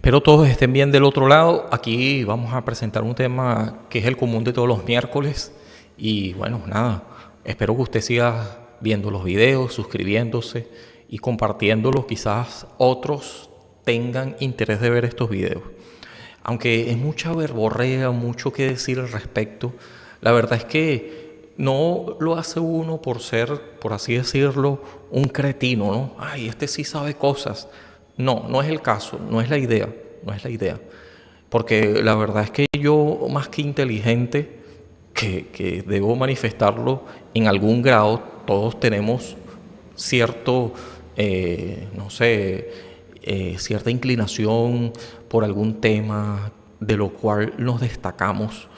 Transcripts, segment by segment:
Espero todos estén bien del otro lado. Aquí vamos a presentar un tema que es el común de todos los miércoles. Y bueno, nada, espero que usted siga viendo los videos, suscribiéndose y compartiéndolos. Quizás otros tengan interés de ver estos videos. Aunque es mucha verborrea, mucho que decir al respecto, la verdad es que no lo hace uno por ser, por así decirlo, un cretino, ¿no? Ay, este sí sabe cosas. No, no es el caso, no es la idea, no es la idea. Porque la verdad es que yo, más que inteligente, que debo manifestarlo en algún grado, todos tenemos cierto, no sé, cierta inclinación por algún tema de lo cual nos destacamos,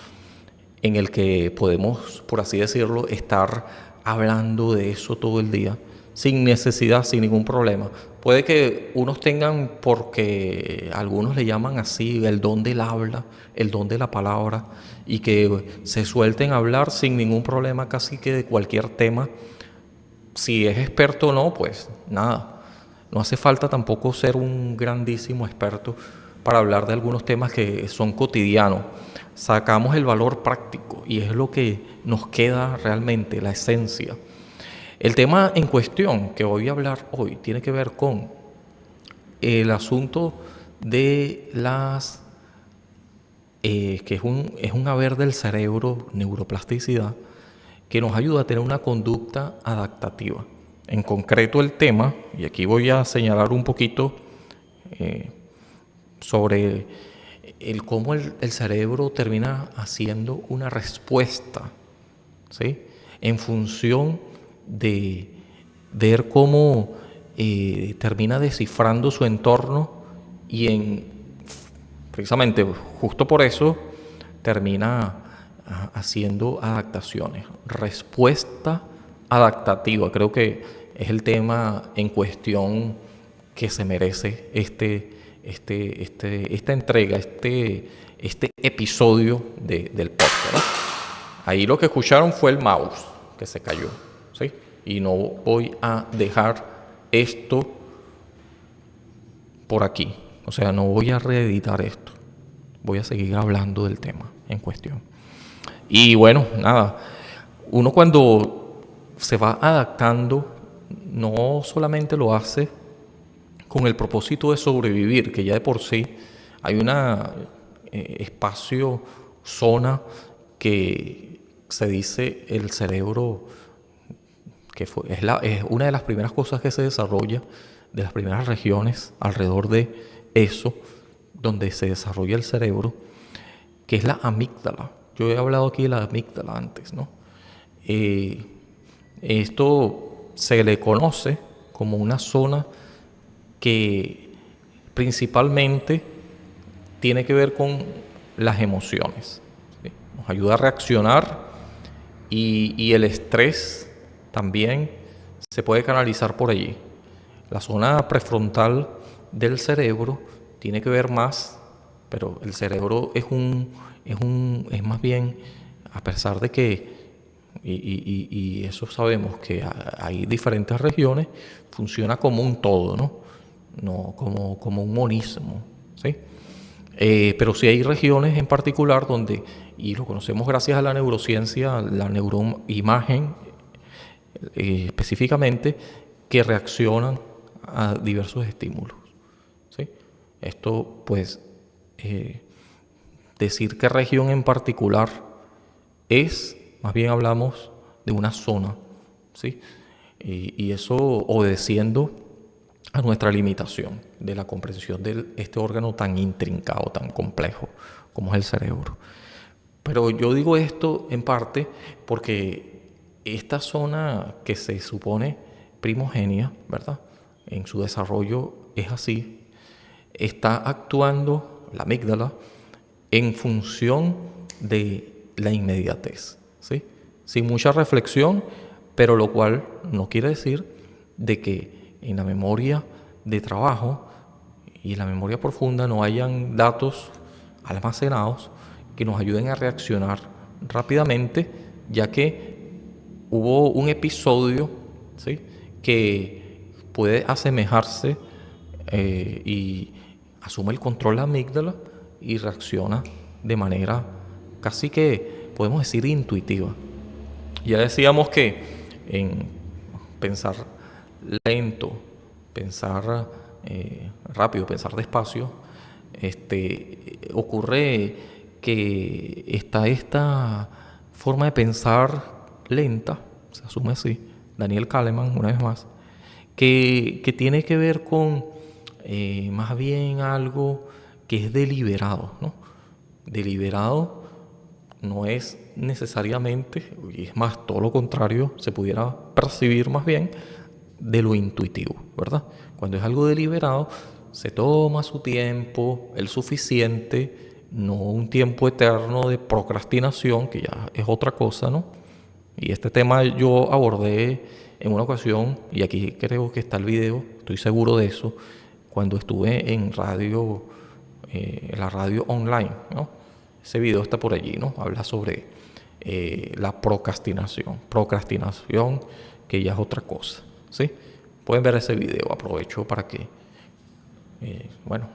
en el que podemos, por así decirlo, estar hablando de eso todo el día, sin necesidad, sin ningún problema. Puede que unos tengan, porque algunos le llaman así, el don del habla, el don de la palabra, y que se suelten a hablar sin ningún problema casi que de cualquier tema. Si es experto o no, pues nada. No hace falta tampoco ser un grandísimo experto para hablar de algunos temas que son cotidianos. Sacamos el valor práctico y es lo que nos queda realmente, la esencia. El tema en cuestión que voy a hablar hoy tiene que ver con el asunto de las, que es un haber del cerebro, neuroplasticidad, que nos ayuda a tener una conducta adaptativa. En concreto el tema, y aquí voy a señalar un poquito eh, sobre el cómo el cerebro termina haciendo una respuesta, ¿sí? En función de ver cómo termina descifrando su entorno y precisamente justo por eso termina haciendo adaptaciones. Respuesta adaptativa, creo que es el tema en cuestión que se merece esta entrega, este episodio del podcast, ¿no? Ahí lo que escucharon fue el mouse que se cayó, ¿sí? Y no voy a dejar esto por aquí. O sea, no voy a reeditar esto. Voy a seguir hablando del tema en cuestión. Y bueno, nada, uno cuando se va adaptando, no solamente lo hace con el propósito de sobrevivir, que ya de por sí hay una espacio, zona que se dice el cerebro, que es una de las primeras cosas que se desarrolla, de las primeras regiones alrededor de eso, donde se desarrolla el cerebro, que es la amígdala. Yo he hablado aquí de la amígdala antes, ¿no? Eh, Esto se le conoce como una zona que principalmente tiene que ver con las emociones, ¿sí? Nos ayuda a reaccionar y el estrés también se puede canalizar por allí. La zona prefrontal del cerebro tiene que ver más, pero el cerebro es más bien, a pesar de que, y eso sabemos que hay diferentes regiones, funciona como un todo, ¿no? No como un monismo, ¿sí? Pero sí hay regiones en particular donde, y lo conocemos gracias a la neurociencia, la neuroimagen específicamente, que reaccionan a diversos estímulos, ¿sí? Esto, pues, decir qué región en particular es, más bien hablamos de una zona, ¿sí? Y eso obedeciendo a nuestra limitación de la comprensión de este órgano tan intrincado, tan complejo como es el cerebro. Pero yo digo esto en parte porque esta zona que se supone primogenia, ¿verdad? En su desarrollo es así, está actuando la amígdala en función de la inmediatez, ¿sí? Sin mucha reflexión, pero lo cual no quiere decir de que en la memoria de trabajo y en la memoria profunda no hayan datos almacenados que nos ayuden a reaccionar rápidamente, ya que hubo un episodio, ¿sí?, que puede asemejarse y asume el control de la amígdala y reacciona de manera casi que, podemos decir, intuitiva. Ya decíamos que en pensar lento, pensar rápido, pensar despacio, ocurre que está esta forma de pensar lenta, se asume así, Daniel Kahneman, una vez más, que tiene que ver con más bien algo que es deliberado, ¿no? Deliberado no es necesariamente, y es más todo lo contrario, se pudiera percibir más bien de lo intuitivo, ¿verdad? Cuando es algo deliberado, se toma su tiempo, el suficiente, no un tiempo eterno de procrastinación, que ya es otra cosa, ¿no? Y este tema yo abordé en una ocasión, y aquí creo que está el video, estoy seguro de eso, cuando estuve en radio, la radio online, ¿no? Ese video está por allí, ¿no? Habla sobre la procrastinación, que ya es otra cosa, ¿sí? Pueden ver ese video, aprovecho para que, bueno,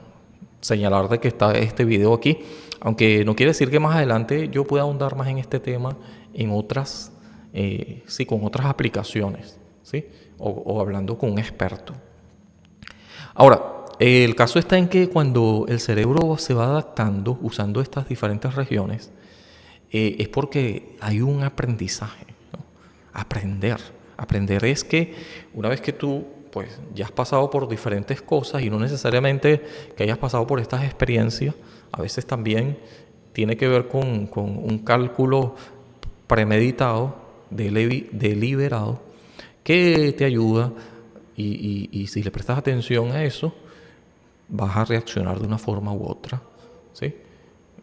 señalar de que está este video aquí, aunque no quiere decir que más adelante yo pueda ahondar más en este tema en otras, sí, con otras aplicaciones, ¿sí? O hablando con un experto. Ahora, el caso está en que cuando el cerebro se va adaptando usando estas diferentes regiones, es porque hay un aprendizaje, ¿no? Aprender. Aprender es que una vez que tú pues ya has pasado por diferentes cosas y no necesariamente que hayas pasado por estas experiencias, a veces también tiene que ver con un cálculo premeditado, deliberado, que te ayuda y si le prestas atención a eso, vas a reaccionar de una forma u otra, ¿sí?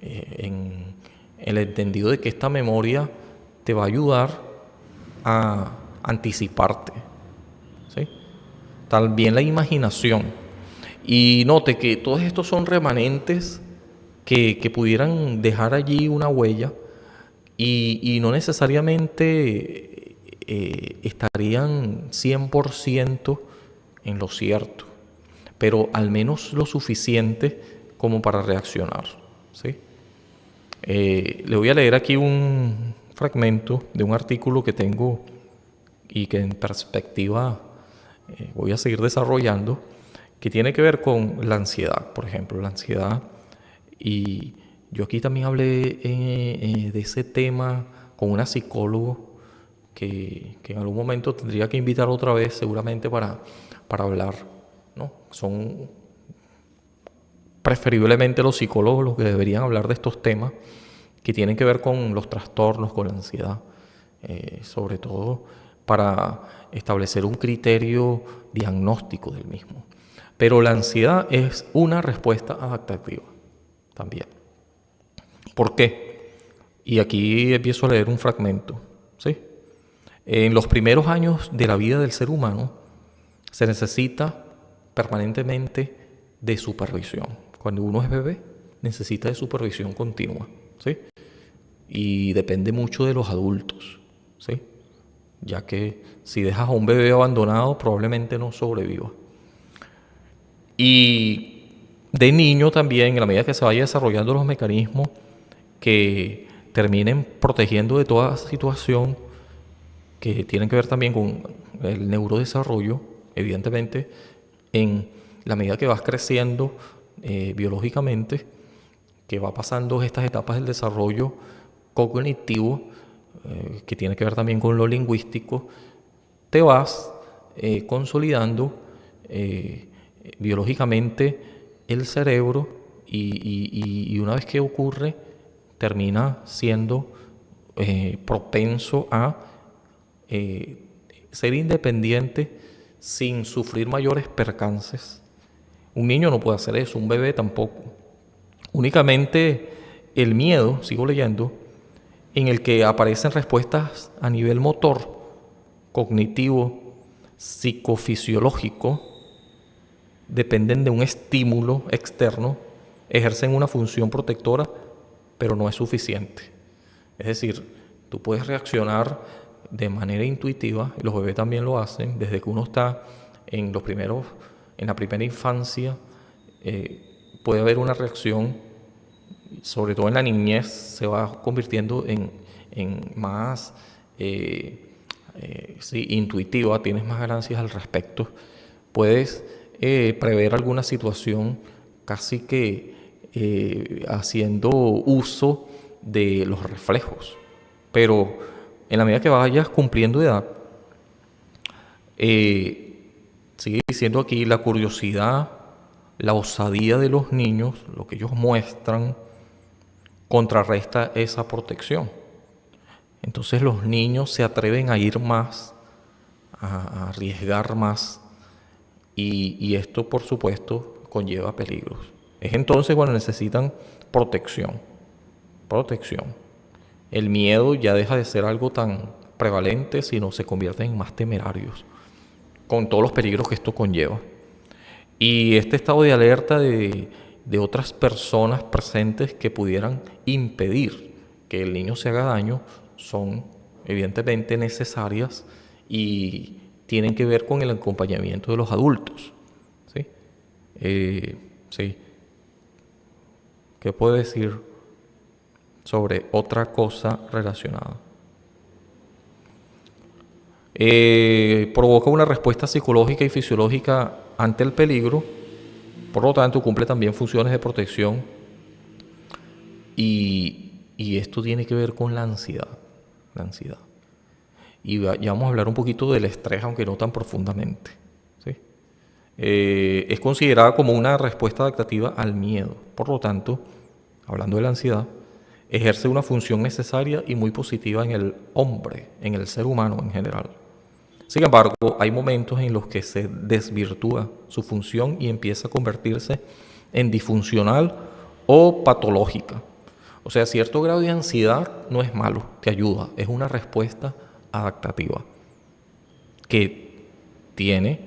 En el entendido de que esta memoria te va a ayudar a anticiparte, ¿sí? También la imaginación. Y note que todos estos son remanentes que pudieran dejar allí una huella y no necesariamente estarían 100% en lo cierto, pero al menos lo suficiente como para reaccionar, ¿sí? Le voy a leer aquí un fragmento de un artículo que tengo y que en perspectiva voy a seguir desarrollando, que tiene que ver con la ansiedad, por ejemplo, la ansiedad. Y yo aquí también hablé de ese tema con una psicóloga que en algún momento tendría que invitar otra vez seguramente para hablar, ¿no? Son preferiblemente los psicólogos los que deberían hablar de estos temas que tienen que ver con los trastornos, con la ansiedad, sobre todo para establecer un criterio diagnóstico del mismo. Pero la ansiedad es una respuesta adaptativa también. ¿Por qué? Y aquí empiezo a leer un fragmento, ¿sí? En los primeros años de la vida del ser humano se necesita permanentemente de supervisión. Cuando uno es bebé, necesita de supervisión continua, ¿sí? Y depende mucho de los adultos, ¿sí? Ya que si dejas a un bebé abandonado, probablemente no sobreviva. Y de niño también, en la medida que se vaya desarrollando los mecanismos que terminen protegiendo de toda situación que tienen que ver también con el neurodesarrollo, evidentemente, en la medida que vas creciendo biológicamente, que va pasando estas etapas del desarrollo cognitivo, que tiene que ver también con lo lingüístico, te vas consolidando biológicamente el cerebro y una vez que ocurre, termina siendo propenso a ser independiente sin sufrir mayores percances. Un niño no puede hacer eso, un bebé tampoco. Únicamente el miedo, sigo leyendo, en el que aparecen respuestas a nivel motor, cognitivo, psicofisiológico, dependen de un estímulo externo, ejercen una función protectora, pero no es suficiente. Es decir, tú puedes reaccionar de manera intuitiva, y los bebés también lo hacen, desde que uno está en la primera infancia, puede haber una reacción, sobre todo en la niñez, se va convirtiendo en más sí, intuitiva, tienes más ganancias al respecto. Puedes prever alguna situación casi que haciendo uso de los reflejos. Pero en la medida que vayas cumpliendo edad, sigue diciendo aquí la curiosidad, la osadía de los niños, lo que ellos muestran, contrarresta esa protección. Entonces los niños se atreven a ir más, a arriesgar más, y esto por supuesto conlleva peligros. Es entonces cuando necesitan protección. Protección. El miedo ya deja de ser algo tan prevalente, sino se convierten en más temerarios, con todos los peligros que esto conlleva. Y este estado de alerta de otras personas presentes que pudieran impedir que el niño se haga daño son evidentemente necesarias y tienen que ver con el acompañamiento de los adultos. ¿Sí? Sí. ¿Qué puedo decir sobre otra cosa relacionada? Provoca una respuesta psicológica y fisiológica ante el peligro, por lo tanto cumple también funciones de protección y esto tiene que ver con la ansiedad. La ansiedad. Y ya vamos a hablar un poquito del estrés, aunque no tan profundamente. ¿Sí? Es considerada como una respuesta adaptativa al miedo. Por lo tanto, hablando de la ansiedad, ejerce una función necesaria y muy positiva en el hombre, en el ser humano en general. Sin embargo, hay momentos en los que se desvirtúa su función y empieza a convertirse en disfuncional o patológica. O sea, cierto grado de ansiedad no es malo, te ayuda, es una respuesta adaptativa que tiene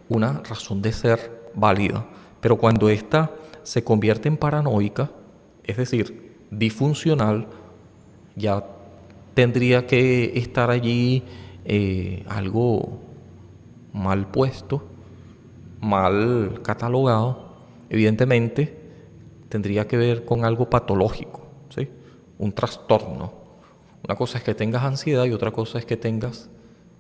una razón de ser válida. Pero cuando ésta se convierte en paranoica, es decir, disfuncional, ya tendría que estar allí algo mal puesto, mal catalogado. Evidentemente tendría que ver con algo patológico, ¿sí? Un trastorno. Una cosa es que tengas ansiedad y otra cosa es que tengas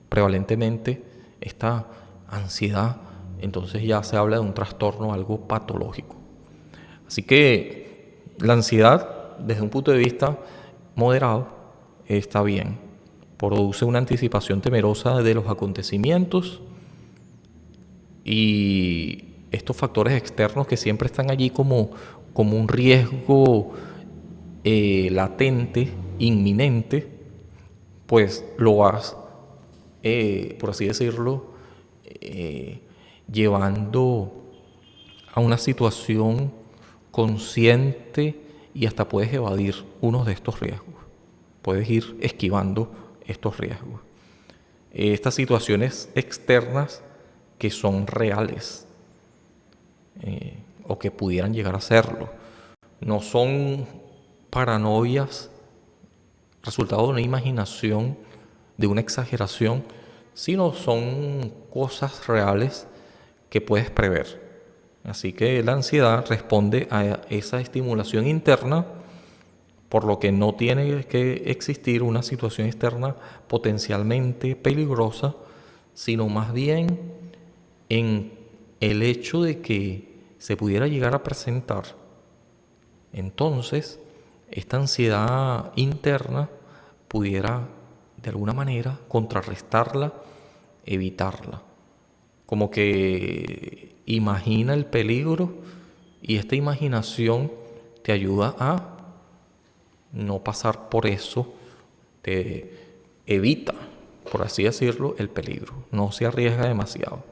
prevalentemente esta ansiedad. Entonces ya se habla de un trastorno, algo patológico. Así que la ansiedad, desde un punto de vista moderado, está bien. Produce una anticipación temerosa de los acontecimientos y estos factores externos que siempre están allí como un riesgo latente, inminente, pues lo vas, por así decirlo, llevando a una situación consciente y hasta puedes evadir uno de estos riesgos. Puedes ir esquivando estos riesgos. Estas situaciones externas que son reales o que pudieran llegar a serlo. No son paranoias, resultado de una imaginación, de una exageración, sino son cosas reales que puedes prever. Así que la ansiedad responde a esa estimulación interna, por lo que no tiene que existir una situación externa potencialmente peligrosa, sino más bien en el hecho de que se pudiera llegar a presentar. Entonces, esta ansiedad interna pudiera de alguna manera contrarrestarla, evitarla. Como que imagina el peligro y esta imaginación te ayuda a no pasar por eso, te evita, por así decirlo, el peligro, no se arriesga demasiado.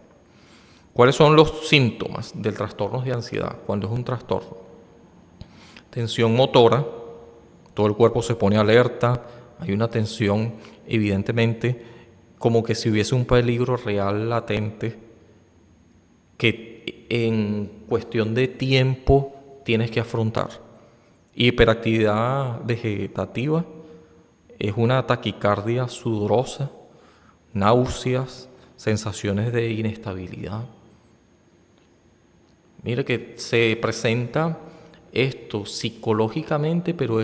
¿Cuáles son los síntomas del trastorno de ansiedad? Cuando es un trastorno: tensión motora, todo el cuerpo se pone alerta, hay una tensión evidentemente como que si hubiese un peligro real latente que en cuestión de tiempo tienes que afrontar. Hiperactividad vegetativa es una taquicardia sudorosa, náuseas, sensaciones de inestabilidad. Mire que se presenta esto psicológicamente, pero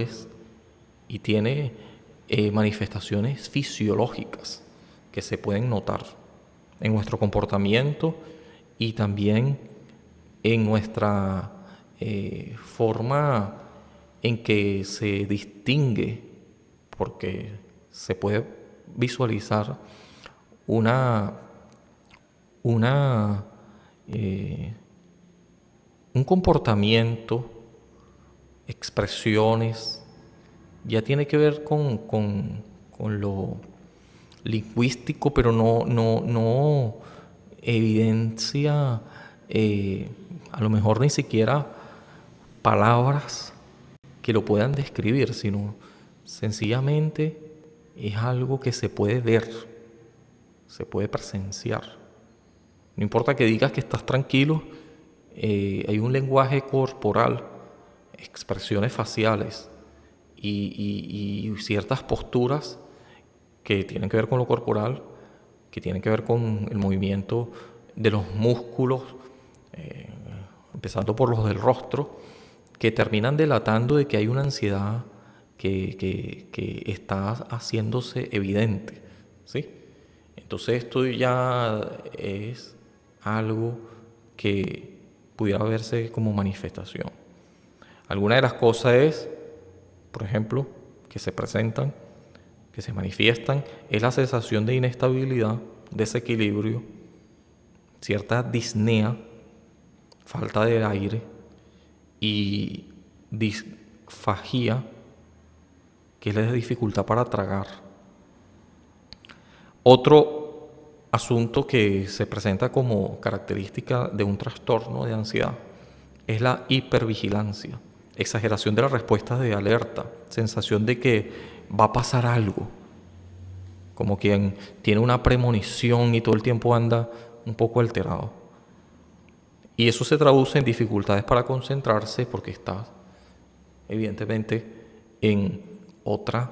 y tiene manifestaciones fisiológicas que se pueden notar en nuestro comportamiento y también en nuestra forma en que se distingue, porque se puede visualizar una, una un comportamiento, expresiones, ya tiene que ver con lo lingüístico, pero no evidencia a lo mejor ni siquiera palabras que lo puedan describir, sino sencillamente es algo que se puede ver, se puede presenciar. No importa que digas que estás tranquilo, hay un lenguaje corporal, expresiones faciales y ciertas posturas que tienen que ver con lo corporal, que tienen que ver con el movimiento de los músculos, empezando por los del rostro, que terminan delatando de que hay una ansiedad que está haciéndose evidente, ¿sí? Entonces esto ya es algo que pudiera verse como manifestación. Alguna de las cosas es, por ejemplo, que se presentan, que se manifiestan, es la sensación de inestabilidad, desequilibrio, cierta disnea, falta de aire y disfagia, que es la dificultad para tragar. Otro asunto que se presenta como característica de un trastorno de ansiedad es la hipervigilancia, exageración de las respuestas de alerta, sensación de que va a pasar algo, como quien tiene una premonición y todo el tiempo anda un poco alterado. Y eso se traduce en dificultades para concentrarse porque está evidentemente en otra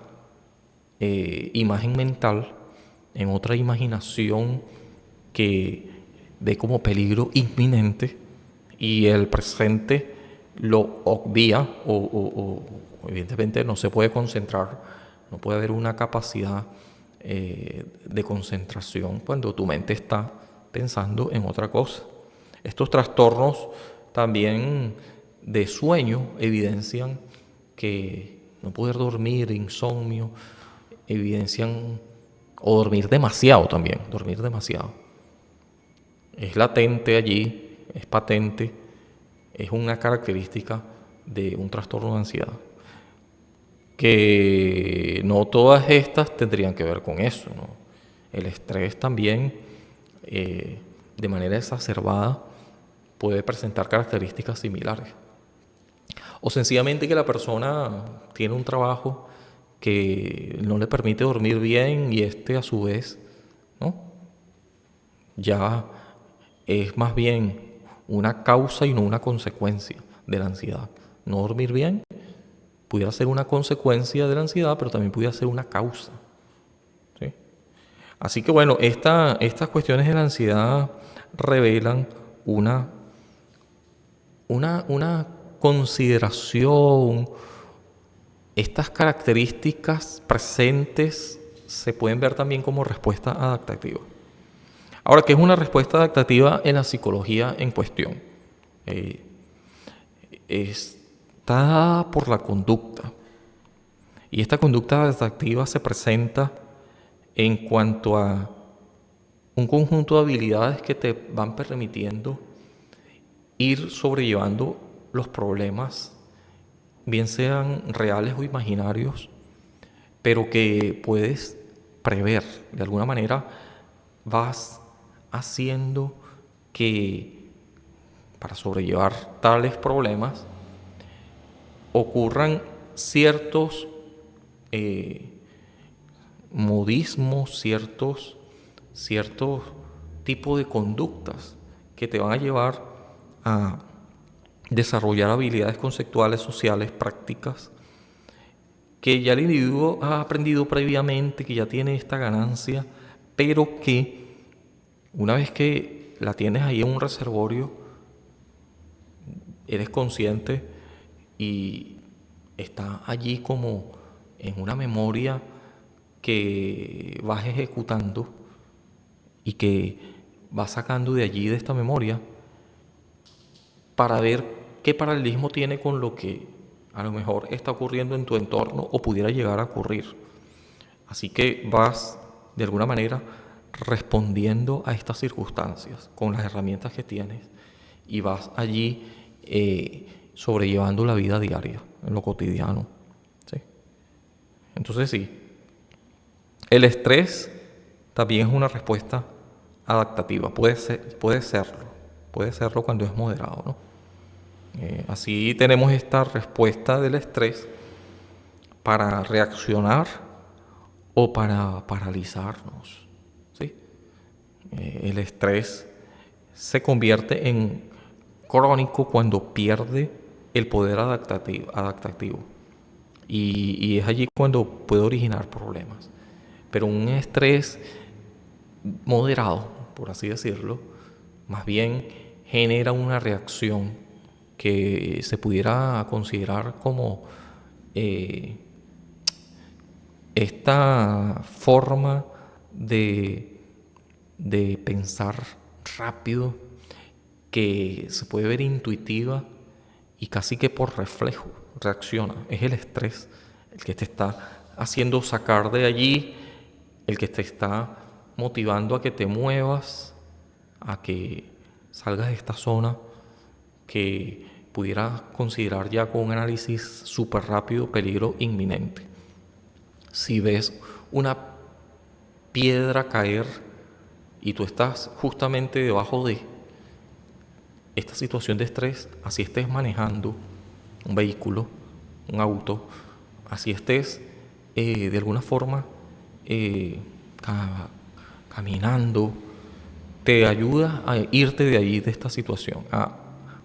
imagen mental, en otra imaginación que ve como peligro inminente y el presente lo obvia o evidentemente no se puede concentrar, no puede haber una capacidad de concentración cuando tu mente está pensando en otra cosa. Estos trastornos también de sueño evidencian que no poder dormir, insomnio, evidencian o dormir demasiado también, dormir demasiado. Es latente allí, es patente, es una característica de un trastorno de ansiedad. Que no todas estas tendrían que ver con eso, ¿no? El estrés también, de manera exacerbada, puede presentar características similares. O sencillamente que la persona tiene un trabajo que no le permite dormir bien y a su vez, ¿no? Ya es más bien una causa y no una consecuencia de la ansiedad. No dormir bien pudiera ser una consecuencia de la ansiedad, pero también pudiera ser una causa, ¿sí? Así que bueno, estas cuestiones de la ansiedad revelan una consideración. Estas características presentes se pueden ver también como respuesta adaptativa. Ahora, ¿qué es una respuesta adaptativa en la psicología en cuestión? Está dada por la conducta. Y esta conducta adaptativa se presenta en cuanto a un conjunto de habilidades que te van permitiendo ir sobrellevando los problemas, bien sean reales o imaginarios, pero que puedes prever. De alguna manera vas haciendo que para sobrellevar tales problemas ocurran ciertos modismos, ciertos tipos de conductas que te van a llevar a desarrollar habilidades conceptuales, sociales, prácticas, que ya el individuo ha aprendido previamente, que ya tiene esta ganancia, pero que una vez que la tienes ahí en un reservorio, eres consciente y está allí como en una memoria que vas ejecutando y que vas sacando de allí, de esta memoria, para ver qué paralelismo tiene con lo que a lo mejor está ocurriendo en tu entorno o pudiera llegar a ocurrir. Así que vas, de alguna manera, respondiendo a estas circunstancias con las herramientas que tienes y vas allí sobrellevando la vida diaria, en lo cotidiano. ¿Sí? Entonces sí, el estrés también es una respuesta adaptativa, puede serlo cuando es moderado, ¿no? Así tenemos esta respuesta del estrés para reaccionar o para paralizarnos, ¿sí? El estrés se convierte en crónico cuando pierde el poder adaptativo. Y es allí cuando puede originar problemas. Pero un estrés moderado, por así decirlo, más bien genera una reacción que se pudiera considerar como esta forma de, de pensar rápido, que se puede ver intuitiva y casi que por reflejo reacciona. Es el estrés el que te está haciendo sacar de allí, el que te está motivando a que te muevas, a que salgas de esta zona que pudiera considerar ya con un análisis súper rápido peligro inminente. Si ves una piedra caer y tú estás justamente debajo de esta situación de estrés, así estés manejando un vehículo, un auto, así estés de alguna forma eh, caminando, te ayuda a irte de allí, de esta situación, a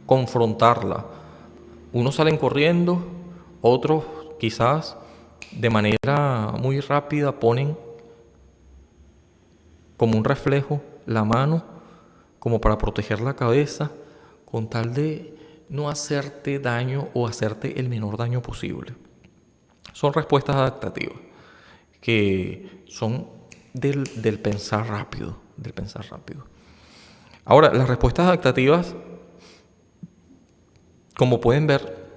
confrontarla. Unos salen corriendo, otros quizás de manera muy rápida ponen como un reflejo la mano como para proteger la cabeza con tal de no hacerte daño o hacerte el menor daño posible. Son respuestas adaptativas que son del pensar rápido, del pensar rápido. Ahora, las respuestas adaptativas, como pueden ver,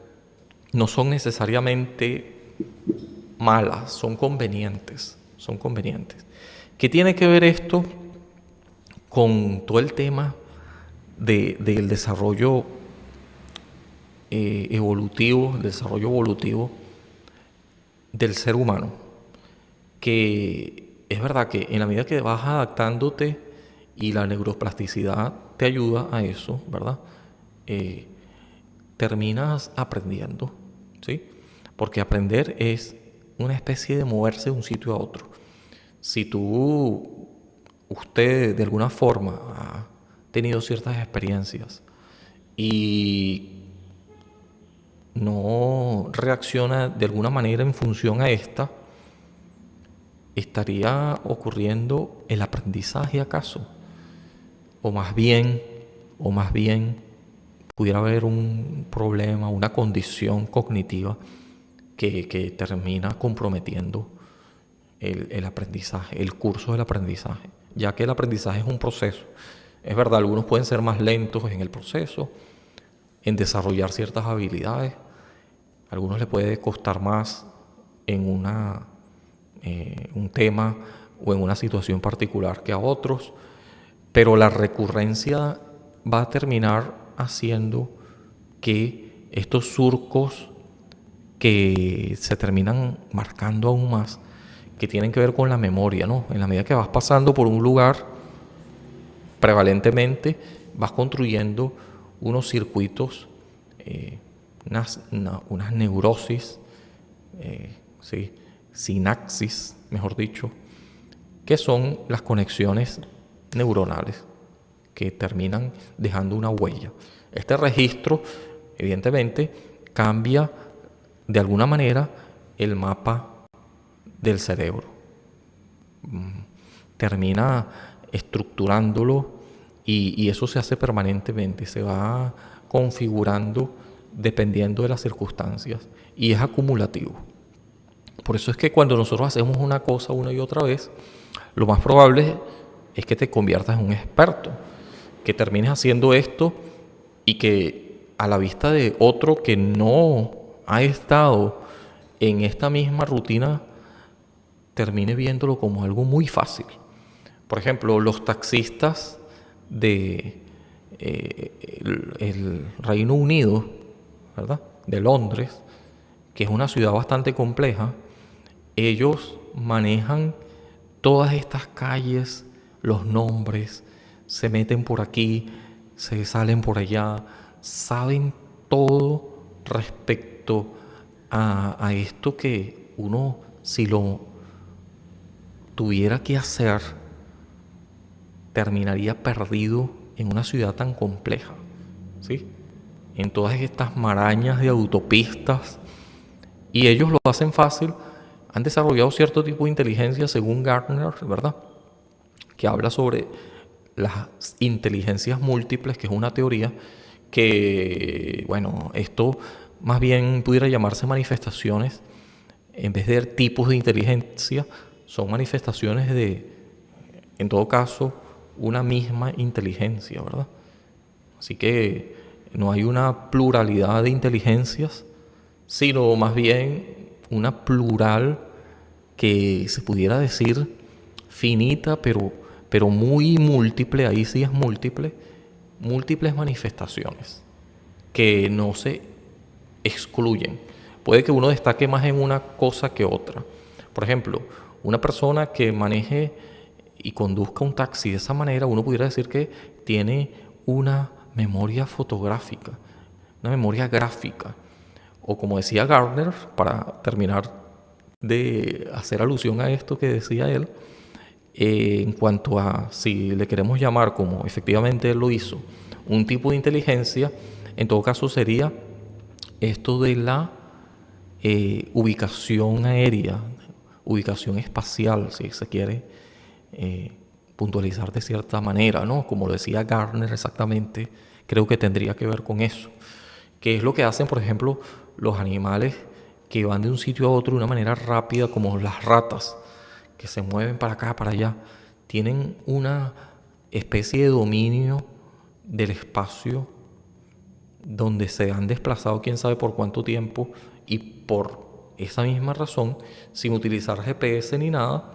no son necesariamente malas, son convenientes, son convenientes. ¿Qué tiene que ver esto con todo el tema del desarrollo evolutivo, el desarrollo evolutivo del ser humano? Que es verdad que en la medida que vas adaptándote y la neuroplasticidad te ayuda a eso, ¿verdad? Terminas aprendiendo, ¿sí? Porque aprender es una especie de moverse de un sitio a otro. Si usted de alguna forma ha tenido ciertas experiencias y no reacciona de alguna manera en función a esta, ¿estaría ocurriendo el aprendizaje acaso? O más bien pudiera haber un problema, una condición cognitiva que termina comprometiendo el aprendizaje, el curso del aprendizaje, ya que el aprendizaje es un proceso. Es verdad, algunos pueden ser más lentos en el proceso, en desarrollar ciertas habilidades, a algunos les puede costar más en un tema o en una situación particular que a otros, pero la recurrencia va a terminar haciendo que estos surcos que se terminan marcando aún más, que tienen que ver con la memoria, ¿no? En la medida que vas pasando por un lugar, prevalentemente vas construyendo unos circuitos, unas neurosis, ¿sí? Sinapsis, mejor dicho, que son las conexiones neuronales que terminan dejando una huella. Este registro, evidentemente, cambia de alguna manera el mapa del cerebro. Termina estructurándolo y eso se hace permanentemente, se va configurando dependiendo de las circunstancias y es acumulativo. Por eso es que cuando nosotros hacemos una cosa una y otra vez, lo más probable es que te conviertas en un experto, que termines haciendo esto y que a la vista de otro que no ha estado en esta misma rutina, termine viéndolo como algo muy fácil. Por ejemplo, los taxistas de el Reino Unido, ¿verdad? De Londres, que es una ciudad bastante compleja, ellos manejan todas estas calles, los nombres, se meten por aquí, se salen por allá, saben todo respecto a esto que uno, si lo tuviera que hacer, terminaría perdido en una ciudad tan compleja, ¿sí? En todas estas marañas de autopistas, y ellos lo hacen fácil. Han desarrollado cierto tipo de inteligencia según Gartner, ¿verdad? Que habla sobre las inteligencias múltiples, que es una teoría que, bueno, esto más bien pudiera llamarse manifestaciones, en vez de tipos de inteligencia, son manifestaciones de, en todo caso, una misma inteligencia, ¿verdad? Así que no hay una pluralidad de inteligencias, sino más bien una plural que se pudiera decir finita, pero muy múltiple, ahí sí es múltiple, múltiples manifestaciones que no se excluyen. Puede que uno destaque más en una cosa que otra. Por ejemplo, una persona que maneje y conduzca un taxi de esa manera, uno pudiera decir que tiene una memoria fotográfica, una memoria gráfica. O como decía Gardner, para terminar de hacer alusión a esto que decía él, en cuanto a si le queremos llamar como efectivamente él lo hizo, un tipo de inteligencia, en todo caso sería esto de la ubicación aérea, ubicación espacial, si se quiere puntualizar de cierta manera, ¿no? Como lo decía Gardner exactamente, creo que tendría que ver con eso. Que es lo que hacen, por ejemplo, los animales que van de un sitio a otro de una manera rápida, como las ratas, que se mueven para acá, para allá. Tienen una especie de dominio del espacio donde se han desplazado quién sabe por cuánto tiempo, y por esa misma razón, sin utilizar GPS ni nada,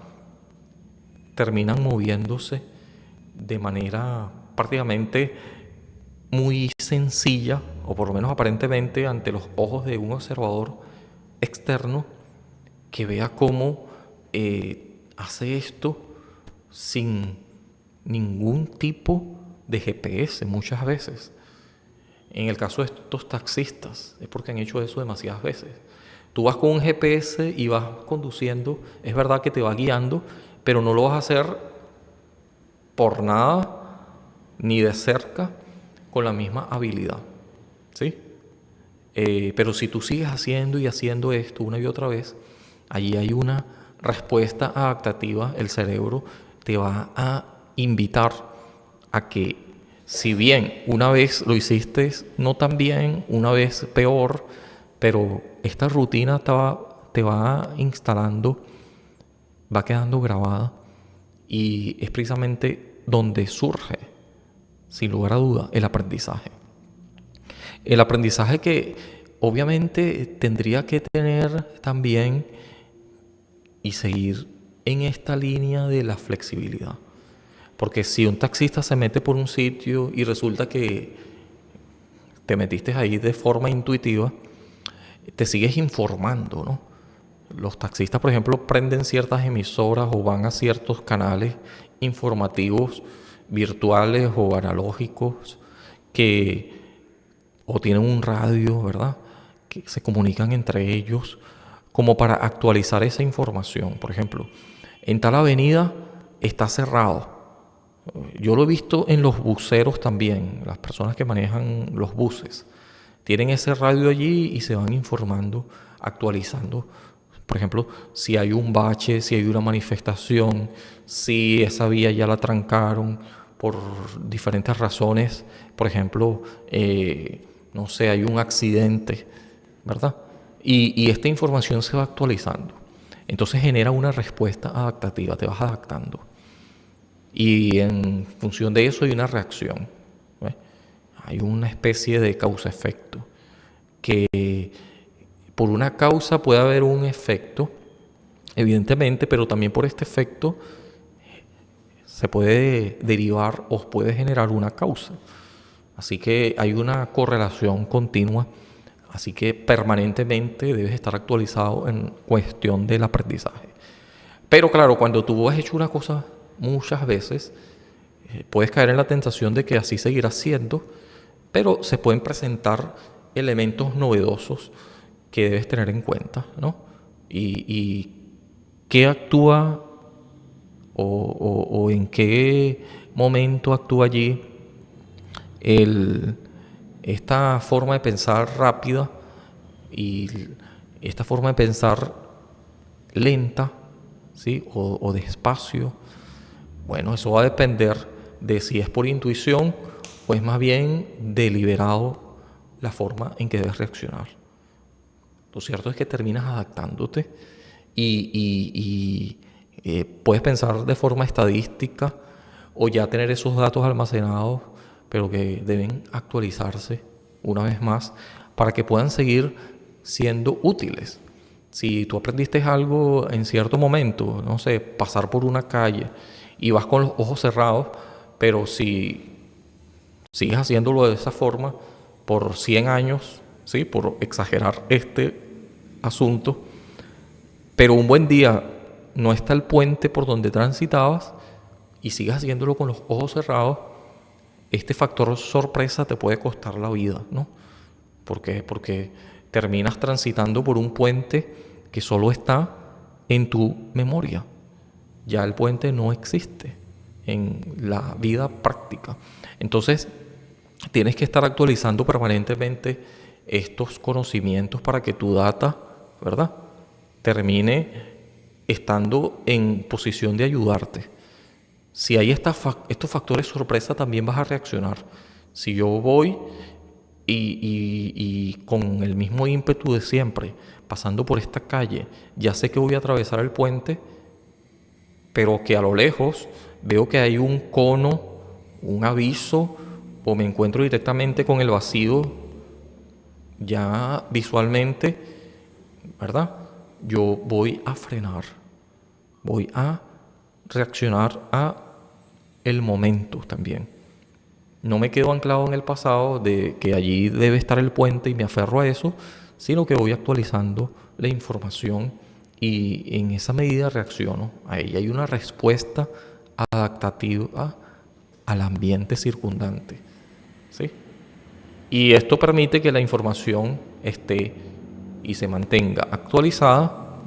terminan moviéndose de manera prácticamente muy sencilla, o por lo menos aparentemente ante los ojos de un observador externo que vea cómo hace esto sin ningún tipo de GPS muchas veces. En el caso de estos taxistas, es porque han hecho eso demasiadas veces. Tú vas con un GPS y vas conduciendo, es verdad que te va guiando, pero no lo vas a hacer por nada, ni de cerca, con la misma habilidad, ¿sí? Pero si tú sigues haciendo y haciendo esto una y otra vez, allí hay una respuesta adaptativa. El cerebro te va a invitar a que, si bien una vez lo hiciste no tan bien, una vez peor, pero esta rutina te va instalando, va quedando grabada, y es precisamente donde surge, sin lugar a duda, el aprendizaje. El aprendizaje que obviamente tendría que tener también y seguir en esta línea de la flexibilidad. Porque si un taxista se mete por un sitio y resulta que te metiste ahí de forma intuitiva, te sigues informando, ¿no? Los taxistas, por ejemplo, prenden ciertas emisoras o van a ciertos canales informativos virtuales o analógicos que o tienen un radio, ¿verdad? Que se comunican entre ellos como para actualizar esa información. Por ejemplo, en tal avenida está cerrado. Yo lo he visto en los buceros también, las personas que manejan los buses. Tienen ese radio allí y se van informando, actualizando. Por ejemplo, si hay un bache, si hay una manifestación, si esa vía ya la trancaron, por diferentes razones. Por ejemplo, no sé, hay un accidente, ¿verdad? Y esta información se va actualizando. Entonces genera una respuesta adaptativa, te vas adaptando. Y en función de eso hay una reacción. ¿Ves? Hay una especie de causa-efecto. Que por una causa puede haber un efecto, evidentemente, pero también por este efecto se puede derivar o puede generar una causa. Así que hay una correlación continua. Así que permanentemente debes estar actualizado en cuestión del aprendizaje. Pero claro, cuando tú has hecho una cosa muchas veces, puedes caer en la tentación de que así seguirás siendo, pero se pueden presentar elementos novedosos que debes tener en cuenta, ¿no? Y qué actúa o en qué momento actúa allí el, esta forma de pensar rápida y esta forma de pensar lenta, ¿sí? O despacio. Bueno, eso va a depender de si es por intuición o es más bien deliberado la forma en que debes reaccionar. Lo cierto es que terminas adaptándote y puedes pensar de forma estadística o ya tener esos datos almacenados, pero que deben actualizarse una vez más para que puedan seguir siendo útiles. Si tú aprendiste algo en cierto momento, no sé, pasar por una calle y vas con los ojos cerrados, pero si sigues haciéndolo de esa forma por 100 años, ¿sí? Por exagerar este asunto, pero un buen día no está el puente por donde transitabas y sigues haciéndolo con los ojos cerrados, este factor sorpresa te puede costar la vida, ¿no? ¿Por qué? Porque terminas transitando por un puente que solo está en tu memoria. Ya el puente no existe en la vida práctica. Entonces, tienes que estar actualizando permanentemente estos conocimientos para que tu data, ¿verdad?, termine estando en posición de ayudarte. Si hay estos factores sorpresa, también vas a reaccionar. Si yo voy y con el mismo ímpetu de siempre, pasando por esta calle, ya sé que voy a atravesar el puente, pero que a lo lejos veo que hay un cono, un aviso, o me encuentro directamente con el vacío, ya visualmente, ¿verdad? Yo voy a frenar, voy a reaccionar a el momento también. No me quedo anclado en el pasado de que allí debe estar el puente y me aferro a eso, sino que voy actualizando la información y en esa medida reacciono a ella. Hay una respuesta adaptativa al ambiente circundante, ¿sí? Y esto permite que la información esté y se mantenga actualizada,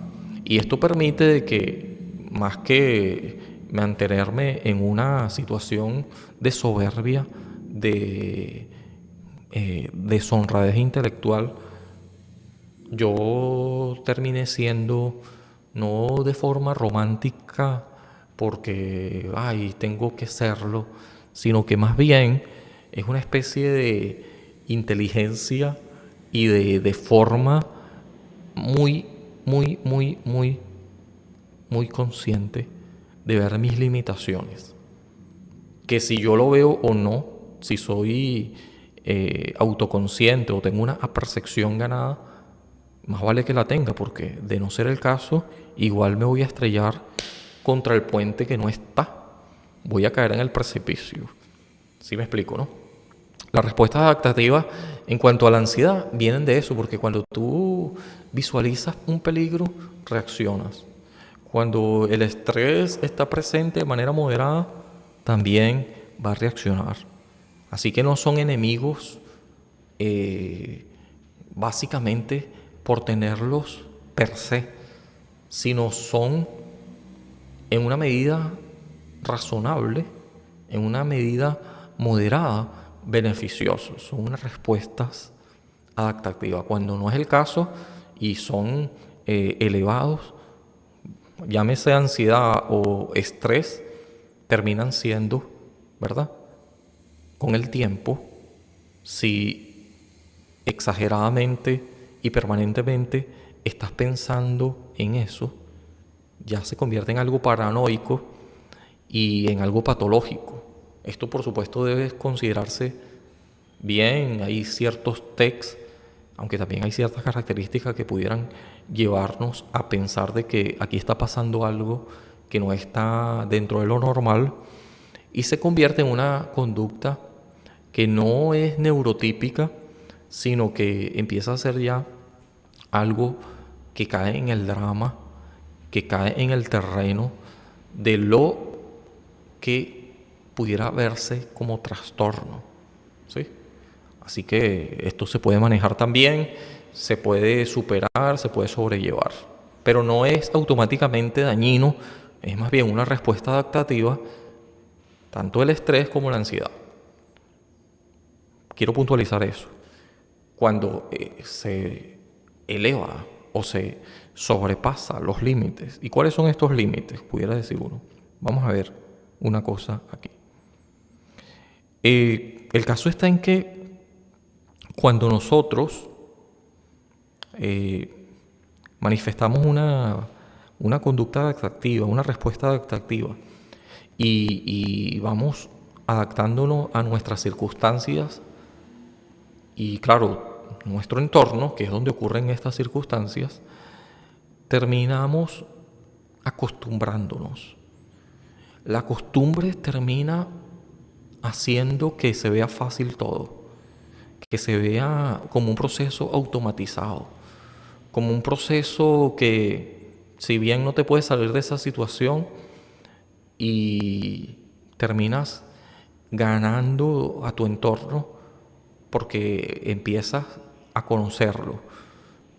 y esto permite de que más que mantenerme en una situación de soberbia, de deshonradez intelectual, yo terminé siendo, no de forma romántica porque, ay, tengo que serlo, sino que más bien es una especie de inteligencia y de forma muy, muy, muy, muy, muy consciente de ver mis limitaciones. Que si yo lo veo o no, si soy autoconsciente o tengo una percepción ganada, más vale que la tenga, porque de no ser el caso, igual me voy a estrellar contra el puente que no está. Voy a caer en el precipicio. ¿Sí me explico, no? Las respuestas adaptativas en cuanto a la ansiedad vienen de eso, porque cuando tú visualizas un peligro, reaccionas. Cuando el estrés está presente de manera moderada, también va a reaccionar. Así que no son enemigos básicamente por tenerlos per se, sino son en una medida razonable, en una medida moderada, beneficiosos. Son unas respuestas adaptativas. Cuando no es el caso y son elevados, llámese ansiedad o estrés, terminan siendo ¿verdad? Con el tiempo, si exageradamente y permanentemente estás pensando en eso, ya se convierte en algo paranoico y en algo patológico. Esto, por supuesto, debe considerarse bien. Hay ciertos textos, aunque también hay ciertas características que pudieran llevarnos a pensar de que aquí está pasando algo que no está dentro de lo normal y se convierte en una conducta que no es neurotípica, sino que empieza a ser ya algo que cae en el drama, que cae en el terreno de lo que pudiera verse como trastorno, ¿sí? Así que esto se puede manejar también, se puede superar, se puede sobrellevar, pero no es automáticamente dañino, es más bien una respuesta adaptativa, tanto el estrés como la ansiedad. Quiero puntualizar eso. Cuando se eleva o se sobrepasa los límites. ¿Y cuáles son estos límites? Pudiera decir uno. Vamos a ver una cosa aquí. El caso está en que cuando nosotros manifestamos una conducta adaptativa, una respuesta adaptativa, y vamos adaptándonos a nuestras circunstancias y, claro, nuestro entorno, que es donde ocurren estas circunstancias, terminamos acostumbrándonos. La costumbre termina haciendo que se vea fácil todo, que se vea como un proceso automatizado, como un proceso que, si bien no te puedes salir de esa situación y terminas ganando a tu entorno porque empiezas a conocerlo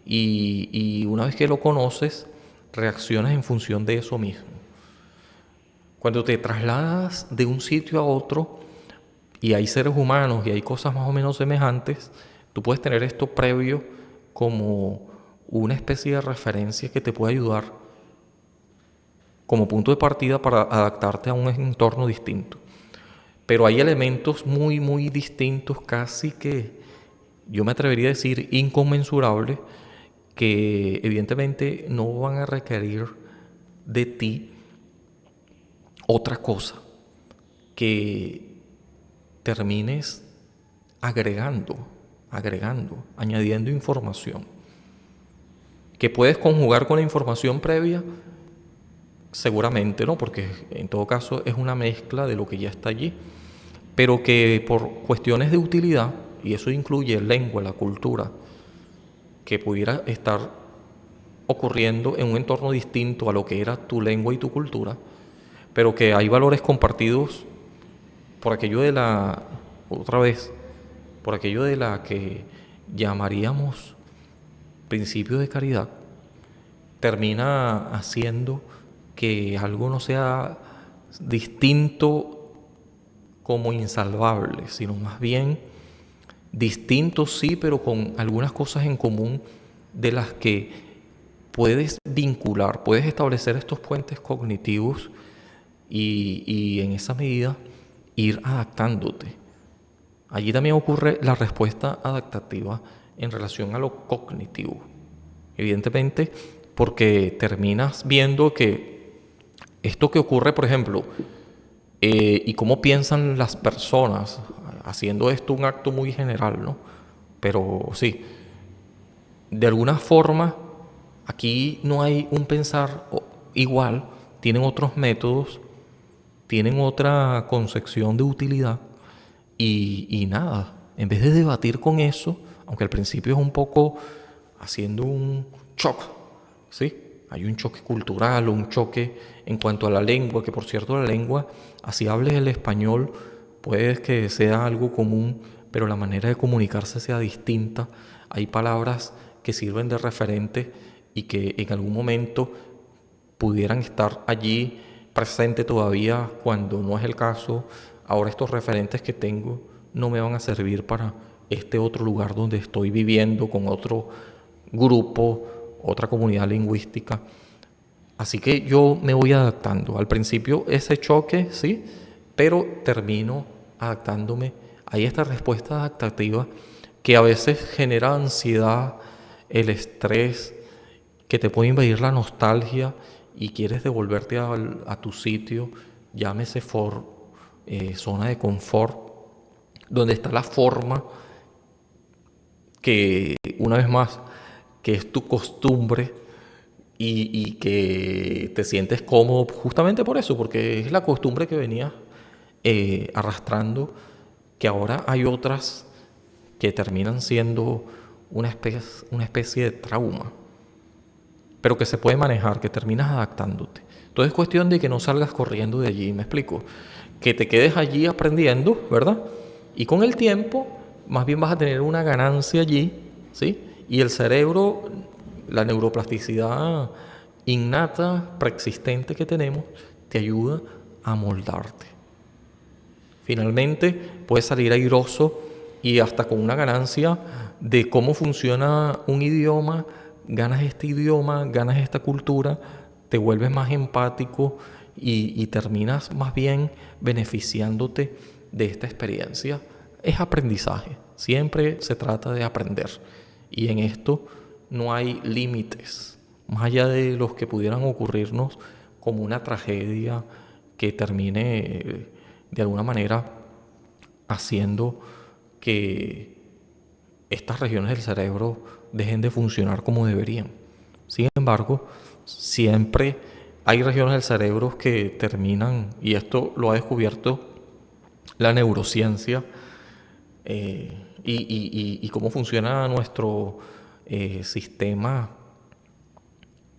y una vez que lo conoces, reaccionas en función de eso mismo. Cuando te trasladas de un sitio a otro y hay seres humanos y hay cosas más o menos semejantes, tú puedes tener esto previo como una especie de referencia que te puede ayudar como punto de partida para adaptarte a un entorno distinto. Pero hay elementos muy, muy distintos, casi que yo me atrevería a decir inconmensurables, que evidentemente no van a requerir de ti otra cosa que termines añadiendo información. Que puedes conjugar con la información previa, seguramente no, porque en todo caso es una mezcla de lo que ya está allí, pero que por cuestiones de utilidad, y eso incluye lengua, la cultura, que pudiera estar ocurriendo en un entorno distinto a lo que era tu lengua y tu cultura, pero que hay valores compartidos por aquello de la, otra vez, por aquello de la que llamaríamos principio de caridad, termina haciendo que algo no sea distinto como insalvable, sino más bien distinto sí, pero con algunas cosas en común de las que puedes vincular, puedes establecer estos puentes cognitivos y en esa medida ir adaptándote. Allí también ocurre la respuesta adaptativa en relación a lo cognitivo. Evidentemente, porque terminas viendo que esto que ocurre, por ejemplo, y cómo piensan las personas, haciendo esto un acto muy general, ¿no? Pero sí, de alguna forma, aquí no hay un pensar igual, tienen otros métodos, tienen otra concepción de utilidad y nada, en vez de debatir con eso, aunque al principio es un poco haciendo un choque, ¿sí? Hay un choque cultural, un choque en cuanto a la lengua, que por cierto la lengua, así hables el español, puede que sea algo común, pero la manera de comunicarse sea distinta. Hay palabras que sirven de referente y que en algún momento pudieran estar allí presentes todavía cuando no es el caso. Ahora estos referentes que tengo no me van a servir para este otro lugar donde estoy viviendo con otro grupo, otra comunidad lingüística. Así que yo me voy adaptando. Al principio ese choque, sí, pero termino adaptándome. Hay esta respuesta adaptativa que a veces genera ansiedad, el estrés, que te puede invadir la nostalgia y quieres devolverte a tu sitio, llámese zona de confort, donde está la forma que, una vez más, que es tu costumbre y que te sientes cómodo justamente por eso, porque es la costumbre que venías arrastrando, que ahora hay otras que terminan siendo una especie de trauma, pero que se puede manejar, que terminas adaptándote. Entonces es cuestión de que no salgas corriendo de allí, me explico, que te quedes allí aprendiendo, ¿verdad? Y con el tiempo, más bien vas a tener una ganancia allí, ¿sí? Y el cerebro, la neuroplasticidad innata, preexistente que tenemos, te ayuda a moldarte. Finalmente, puedes salir airoso y hasta con una ganancia de cómo funciona un idioma, ganas este idioma, ganas esta cultura, te vuelves más empático y terminas más bien beneficiándote de esta experiencia. Es aprendizaje, siempre se trata de aprender y en esto no hay límites, más allá de los que pudieran ocurrirnos como una tragedia que termine de alguna manera haciendo que estas regiones del cerebro dejen de funcionar como deberían. Sin embargo, siempre hay regiones del cerebro que terminan, y esto lo ha descubierto la neurociencia, y cómo funciona nuestro sistema,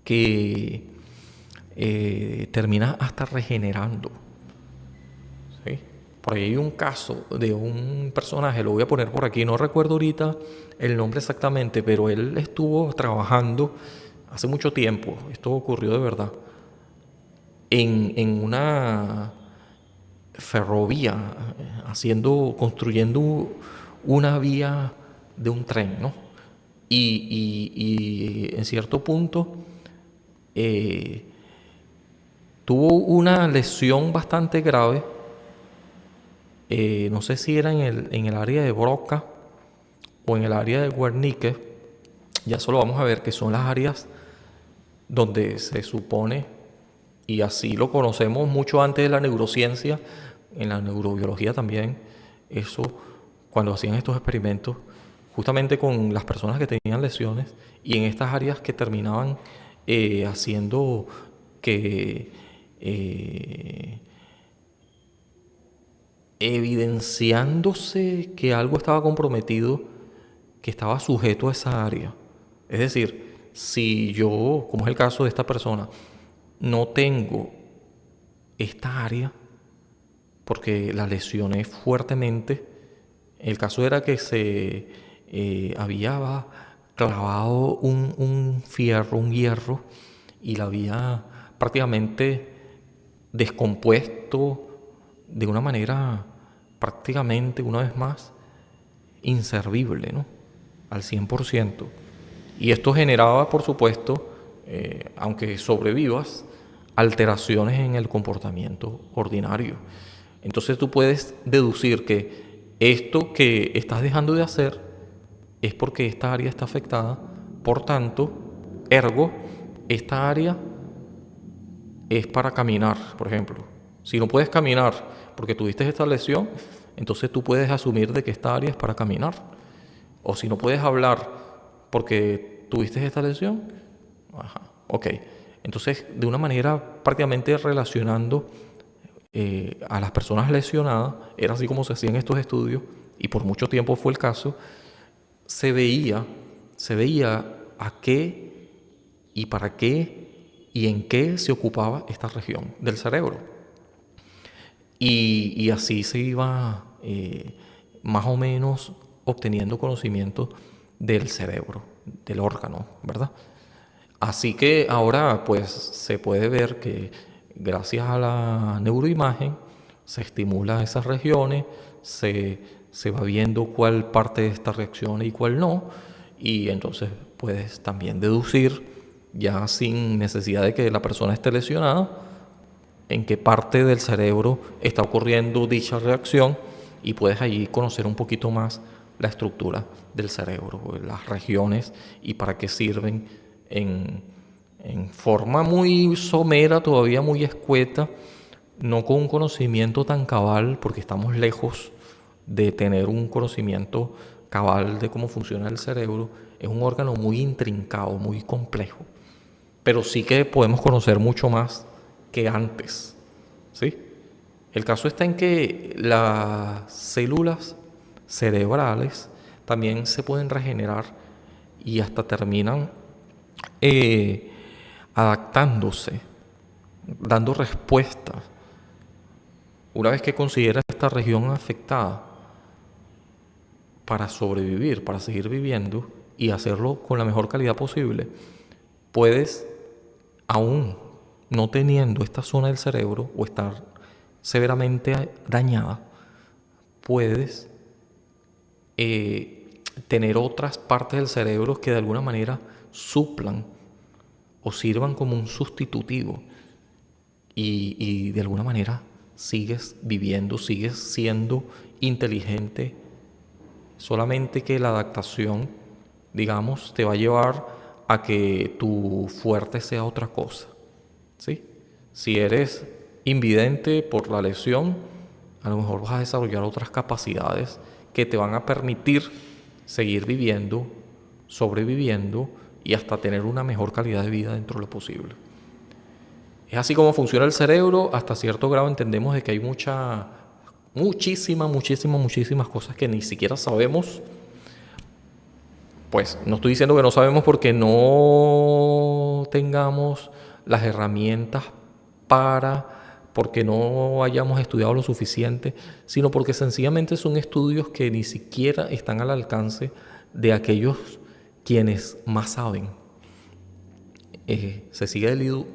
que termina hasta regenerando. ¿Sí? Por ahí hay un caso de un personaje, lo voy a poner por aquí, no recuerdo ahorita el nombre exactamente, pero él estuvo trabajando hace mucho tiempo, esto ocurrió de verdad, en una ferrovía, construyendo una vía de un tren, ¿no? Y en cierto punto eh, tuvo una lesión bastante grave, no sé si era en el área de Broca o en el área de Wernicke, ya solo vamos a ver que son las áreas donde se supone, y así lo conocemos mucho antes de la neurociencia, en la neurobiología también, eso, cuando hacían estos experimentos, justamente con las personas que tenían lesiones, y en estas áreas que terminaban haciendo que evidenciándose que algo estaba comprometido, que estaba sujeto a esa área. Es decir, si yo, como es el caso de esta persona, no tengo esta área, porque la lesioné fuertemente, el caso era que se había clavado un fierro, un hierro, y la había prácticamente descompuesto de una manera prácticamente, una vez más, inservible, ¿no? Al 100%. Y esto generaba, por supuesto, aunque sobrevivas, alteraciones en el comportamiento ordinario. Entonces tú puedes deducir que esto que estás dejando de hacer es porque esta área está afectada, por tanto, ergo, esta área es para caminar, por ejemplo. Si no puedes caminar porque tuviste esta lesión, entonces tú puedes asumir de que esta área es para caminar. O si no puedes hablar porque tuviste esta lesión, ajá, ok. Entonces, de una manera prácticamente relacionando a las personas lesionadas, era así como se hacían estos estudios, y por mucho tiempo fue el caso, se veía a qué y para qué y en qué se ocupaba esta región del cerebro. Y así se iba más o menos obteniendo conocimiento del cerebro, del órgano, ¿verdad? Así que ahora pues se puede ver que gracias a la neuroimagen se estimula esas regiones, se va viendo cuál parte de esta reacciona y cuál no, y entonces puedes también deducir, ya sin necesidad de que la persona esté lesionada, en qué parte del cerebro está ocurriendo dicha reacción y puedes allí conocer un poquito más la estructura del cerebro, las regiones y para qué sirven en forma muy somera, todavía muy escueta, no con un conocimiento tan cabal, porque estamos lejos de tener un conocimiento cabal de cómo funciona el cerebro. Es un órgano muy intrincado, muy complejo, pero sí que podemos conocer mucho más que antes, ¿sí? El caso está en que las células cerebrales también se pueden regenerar y hasta terminan eh, adaptándose, dando respuestas. Una vez que consideras esta región afectada para sobrevivir, para seguir viviendo y hacerlo con la mejor calidad posible, puedes, aún no teniendo esta zona del cerebro o estar severamente dañada, puedes tener otras partes del cerebro que de alguna manera suplan o sirvan como un sustitutivo y de alguna manera sigues viviendo, sigues siendo inteligente, solamente que la adaptación, digamos, te va a llevar a que tu fuerte sea otra cosa, ¿sí? Si eres invidente por la lesión, a lo mejor vas a desarrollar otras capacidades que te van a permitir seguir viviendo, sobreviviendo y hasta tener una mejor calidad de vida dentro de lo posible. Es así como funciona el cerebro. Hasta cierto grado entendemos de que hay muchísimas cosas que ni siquiera sabemos. Pues no estoy diciendo que no sabemos porque no tengamos las herramientas porque no hayamos estudiado lo suficiente, sino porque sencillamente son estudios que ni siquiera están al alcance de aquellos quienes más saben. Se sigue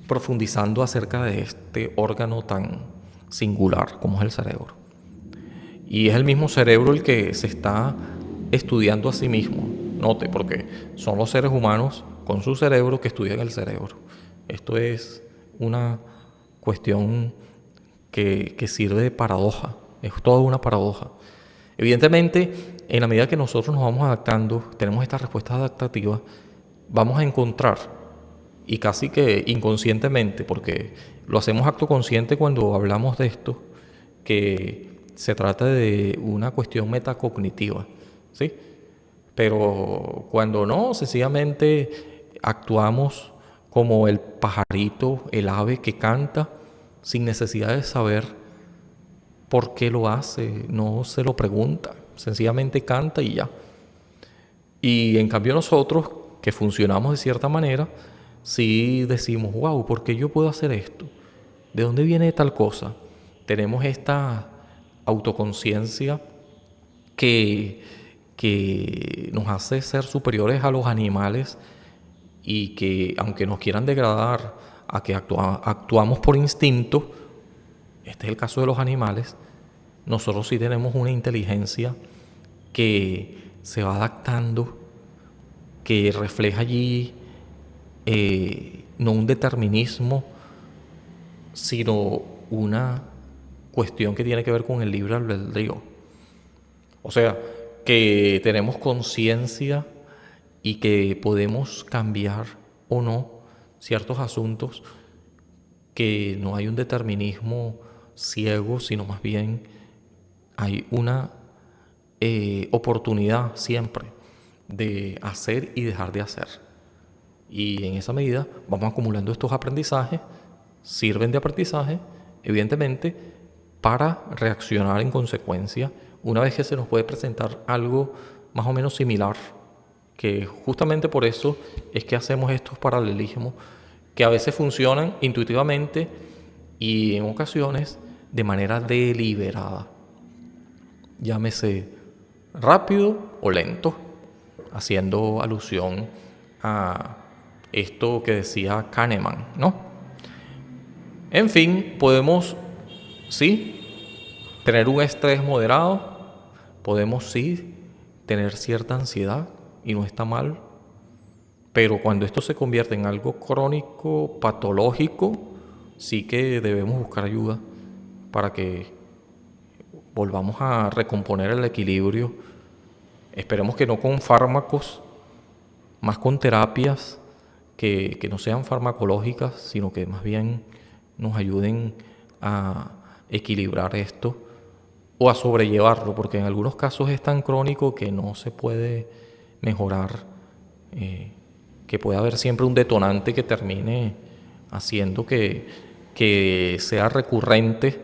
profundizando acerca de este órgano tan singular como es el cerebro. Y es el mismo cerebro el que se está estudiando a sí mismo. Note, porque son los seres humanos con su cerebro que estudian el cerebro. Esto es una cuestión que sirve de paradoja. Es toda una paradoja. Evidentemente, en la medida que nosotros nos vamos adaptando, tenemos estas respuestas adaptativas, vamos a encontrar, y casi que inconscientemente, porque lo hacemos acto consciente cuando hablamos de esto, que se trata de una cuestión metacognitiva, ¿sí? Pero cuando no, sencillamente actuamos como el pajarito, el ave que canta, sin necesidad de saber por qué lo hace, no se lo pregunta, sencillamente canta y ya. Y en cambio nosotros, que funcionamos de cierta manera, sí decimos, wow, ¿por qué yo puedo hacer esto? ¿De dónde viene tal cosa? Tenemos esta autoconciencia que nos hace ser superiores a los animales y que, aunque nos quieran degradar a que actuamos por instinto, este es el caso de los animales, nosotros sí tenemos una inteligencia que se va adaptando, que refleja allí no un determinismo, sino una cuestión que tiene que ver con el libre albedrío. O sea, que tenemos conciencia y que podemos cambiar o no ciertos asuntos, que no hay un determinismo ciego, sino más bien hay una oportunidad siempre de hacer y dejar de hacer. Y en esa medida vamos acumulando estos aprendizajes, sirven de aprendizaje, evidentemente, para reaccionar en consecuencia una vez que se nos puede presentar algo más o menos similar, que justamente por eso es que hacemos estos paralelismos que a veces funcionan intuitivamente y en ocasiones de manera deliberada. Llámese rápido o lento, haciendo alusión a esto que decía Kahneman, ¿no? En fin, podemos, sí, tener un estrés moderado, podemos, sí, tener cierta ansiedad y no está mal, pero cuando esto se convierte en algo crónico, patológico, sí que debemos buscar ayuda para que volvamos a recomponer el equilibrio. Esperemos que no con fármacos, más con terapias que no sean farmacológicas, sino que más bien nos ayuden a equilibrar esto o a sobrellevarlo, porque en algunos casos es tan crónico que no se puede mejorar, que puede haber siempre un detonante que termine haciendo que sea recurrente,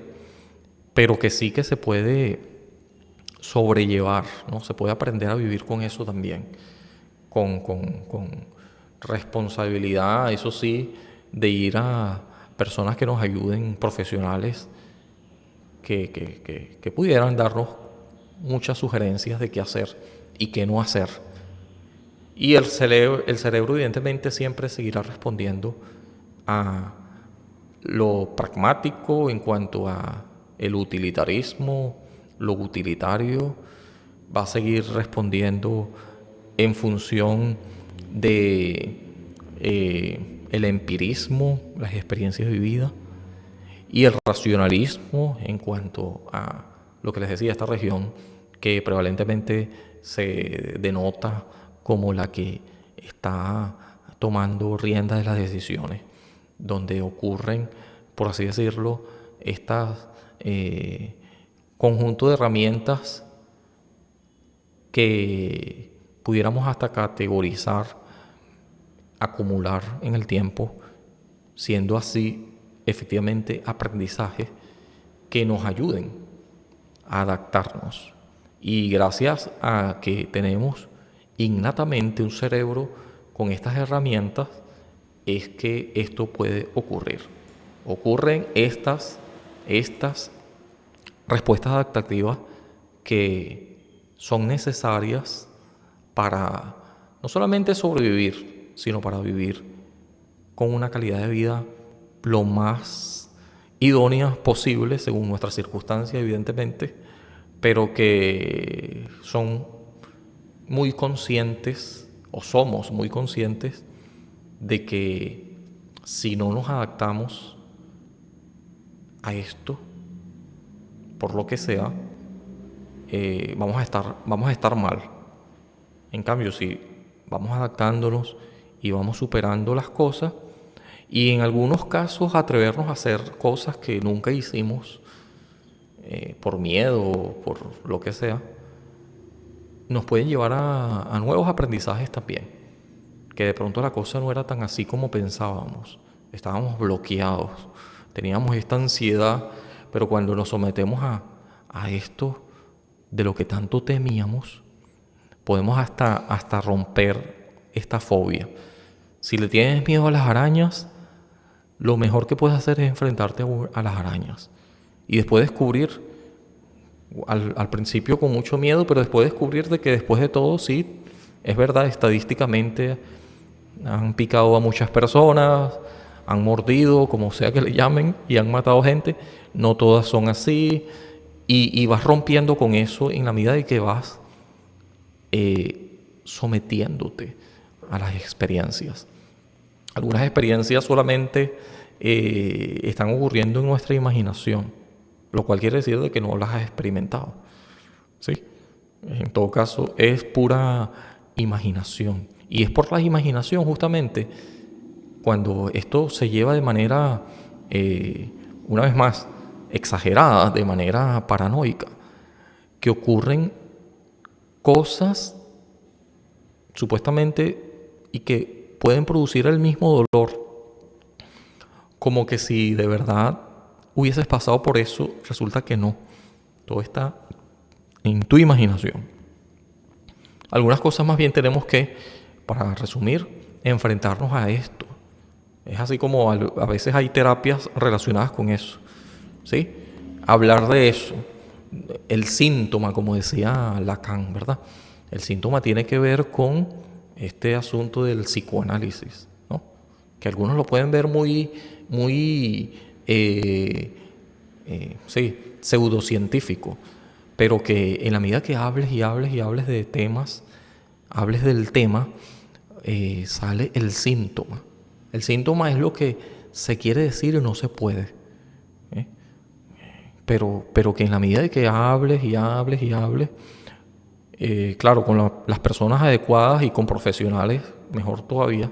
pero que sí que se puede sobrellevar, ¿no? Se puede aprender a vivir con eso también, con responsabilidad, eso sí, de ir a personas que nos ayuden, profesionales, que pudieran darnos muchas sugerencias de qué hacer y qué no hacer. Y el cerebro evidentemente siempre seguirá respondiendo a lo pragmático en cuanto a el utilitarismo, lo utilitario, va a seguir respondiendo en función de el empirismo, las experiencias vividas, y el racionalismo en cuanto a lo que les decía, esta región que prevalentemente se denota como la que está tomando rienda de las decisiones, donde ocurren, por así decirlo, estas conjunto de herramientas que pudiéramos hasta categorizar, acumular en el tiempo, siendo así efectivamente aprendizajes que nos ayuden a adaptarnos. Y gracias a que tenemos innatamente un cerebro con estas herramientas, es que esto puede ocurrir. Ocurren estas respuestas adaptativas que son necesarias para no solamente sobrevivir, sino para vivir con una calidad de vida lo más idónea posible según nuestras circunstancias, evidentemente, pero que son muy conscientes, o somos muy conscientes, de que si no nos adaptamos a esto, por lo que sea, vamos a estar mal. En cambio, si vamos adaptándonos y vamos superando las cosas, y en algunos casos atrevernos a hacer cosas que nunca hicimos, por miedo o por lo que sea, nos pueden llevar a nuevos aprendizajes también. Que de pronto la cosa no era tan así como pensábamos. Estábamos bloqueados, teníamos esta ansiedad, pero cuando nos sometemos a esto de lo que tanto temíamos, podemos hasta romper esta fobia. Si le tienes miedo a las arañas, lo mejor que puedes hacer es enfrentarte a las arañas. Y después descubrir, al principio con mucho miedo, pero después descubrir de que después de todo, sí, es verdad, estadísticamente han picado a muchas personas, han mordido, como sea que le llamen, y han matado gente. No todas son así. Y vas rompiendo con eso en la medida de que vas sometiéndote a las experiencias. Algunas experiencias solamente están ocurriendo en nuestra imaginación, lo cual quiere decir de que no las has experimentado. ¿Sí? En todo caso, es pura imaginación. Y es por la imaginación, justamente, cuando esto se lleva de manera, una vez más, exagerada, de manera paranoica, que ocurren cosas supuestamente y que pueden producir el mismo dolor, como que si de verdad hubieses pasado por eso, resulta que no. Todo está en tu imaginación. Algunas cosas más bien tenemos que, para resumir, enfrentarnos a esto. Es así como a veces hay terapias relacionadas con eso, ¿sí? Hablar de eso. El síntoma, como decía Lacan, ¿verdad? El síntoma tiene que ver con este asunto del psicoanálisis, ¿no? Que algunos lo pueden ver muy sí, pseudocientífico, pero que en la medida que hables y hables y hables de temas, hables del tema, sale el síntoma. El síntoma es lo que se quiere decir y no se puede. ¿eh? Pero que en la medida de que hables y hables y hables, claro, con las personas adecuadas y con profesionales, mejor todavía,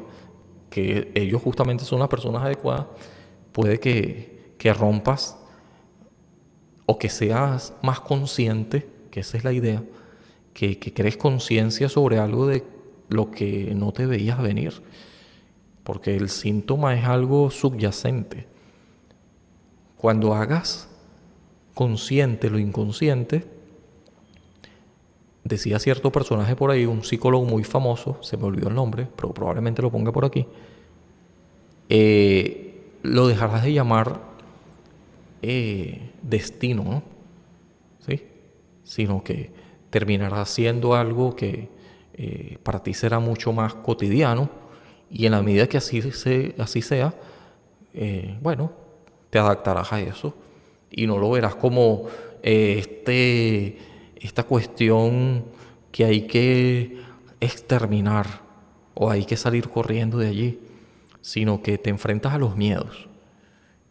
que ellos justamente son las personas adecuadas, puede que rompas o que seas más consciente, que esa es la idea, que crees conciencia sobre algo de lo que no te veías venir, porque el síntoma es algo subyacente. Cuando hagas consciente lo inconsciente, decía cierto personaje por ahí, un psicólogo muy famoso, se me olvidó el nombre, pero probablemente lo ponga por aquí, lo dejarás de llamar destino, ¿no? ¿Sí? Sino que terminará siendo algo que para ti será mucho más cotidiano, y en la medida que así sea, bueno, te adaptarás a eso y no lo verás como esta cuestión que hay que exterminar o hay que salir corriendo de allí, sino que te enfrentas a los miedos.